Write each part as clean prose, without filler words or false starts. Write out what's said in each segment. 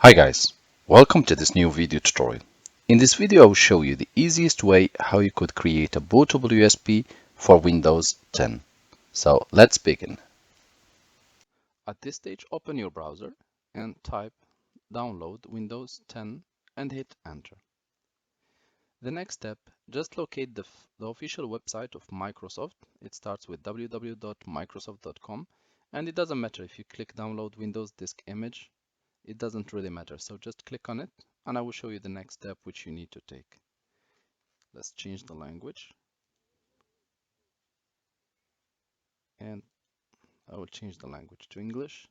Hi guys, welcome to this new video tutorial. In this video I will show you the easiest way how you could create a bootable USB for Windows 10. So let's begin. At this stage open your browser and type download Windows 10 and hit enter. The next step, just locate the official website of Microsoft. It starts with www.microsoft.com and it doesn't matter if you click download Windows disk image. It doesn't really matter, so just click on it and I will show you the next step which you need to take. Let's change the language and I will change the language to English,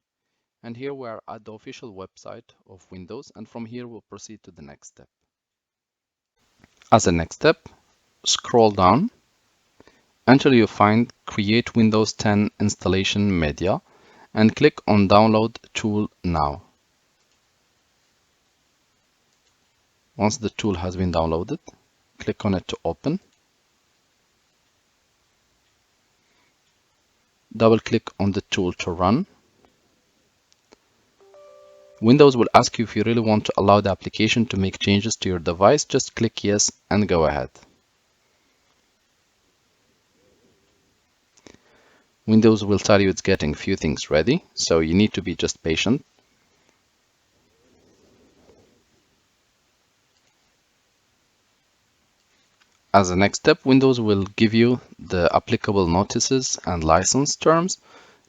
and here we are at the official website of Windows, and from here we'll proceed to the next step. As a next step, scroll down until you find Create Windows 10 Installation Media and click on Download Tool now. Once the tool has been downloaded, click on it to open. Double click on the tool to run. Windows will ask you if you really want to allow the application to make changes to your device. Just click yes and go ahead. Windows will tell you it's getting a few things ready, so you need to be just patient. As a next step, Windows will give you the applicable notices and license terms.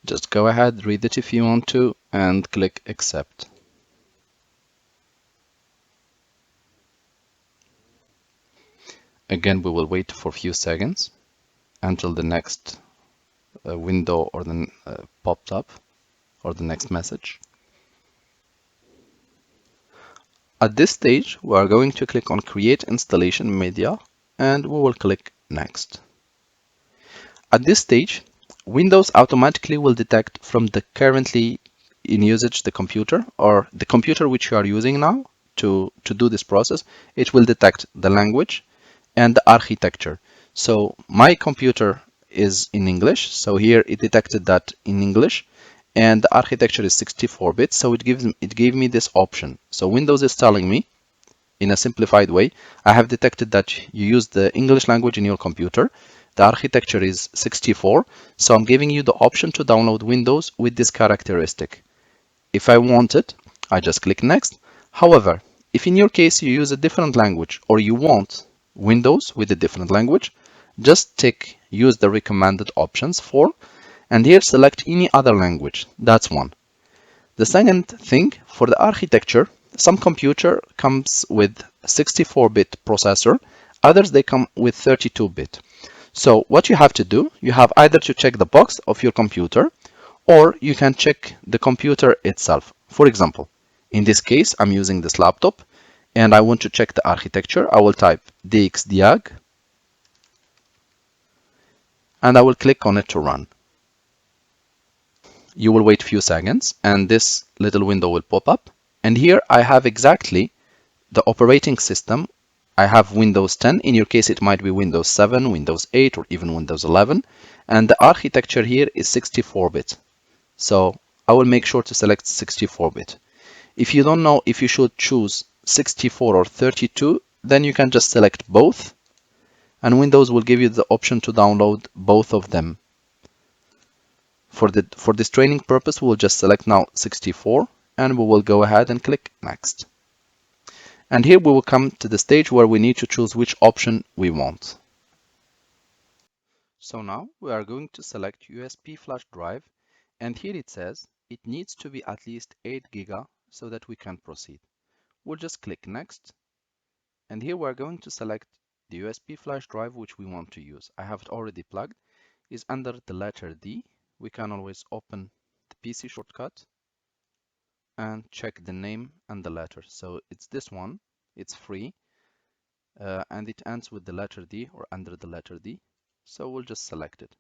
Just go ahead, read it if you want to, and click accept. Again, we will wait for a few seconds until the next window or the popped up or the next message. At this stage, we are going to click on Create Installation Media and we will click Next. At this stage, Windows automatically will detect from the currently in usage the computer or the computer which you are using now to do this process. It will detect the language and the architecture. So my computer is in English, so here it detected that in English, and the architecture is 64-bit, so it gave me this option. So Windows is telling me in a simplified way, I have detected that you use the English language in your computer. The architecture is 64, so I'm giving you the option to download Windows with this characteristic. If I want it, I just click next. However, if in your case you use a different language or you want Windows with a different language, just use the recommended options for, and here select any other language. That's one. The second thing, for the architecture, some computer comes with 64-bit processor, others they come with 32-bit. So what you have to do, you have either to check the box of your computer or you can check the computer itself. For example, in this case, I'm using this laptop and I want to check the architecture. I will type dxdiag and I will click on it to run. You will wait a few seconds and this little window will pop up. And here I have exactly the operating system. I have Windows 10. In your case, it might be Windows 7, Windows 8, or even Windows 11. And the architecture here is 64-bit. So I will make sure to select 64-bit. If you don't know if you should choose 64 or 32, then you can just select both. And Windows will give you the option to download both of them. For this training purpose, we'll just select now 64 and we will go ahead and click next. And here we will come to the stage where we need to choose which option we want. So now we are going to select USB flash drive, and here it says it needs to be at least 8 GB so that we can proceed. We'll just click next, and here we're going to select the USB flash drive which we want to use. I have it already plugged. Is under the letter D. We can always open the PC shortcut and check the name and the letter. So it's this one, it's free, and it ends with the letter D or under the letter D. So we'll just select it.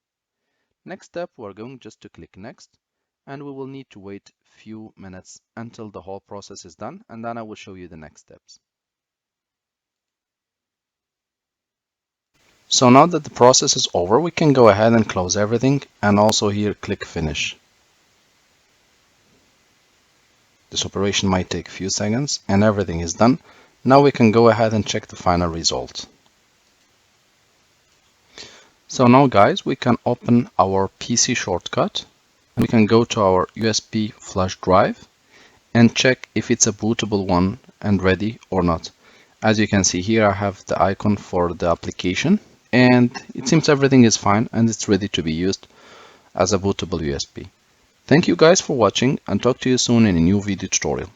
Next step, we're going just to click next, and we will need to wait a few minutes until the whole process is done, and then I will show you the next steps. So now that the process is over, we can go ahead and close everything, and also here click finish. This operation might take a few seconds and everything is done. Now we can go ahead and check the final result. So now guys, we can open our PC shortcut. We can go to our USB flash drive and check if it's a bootable one and ready or not. As you can see here, I have the icon for the application and it seems everything is fine and it's ready to be used as a bootable USB. Thank you guys for watching and talk to you soon in a new video tutorial.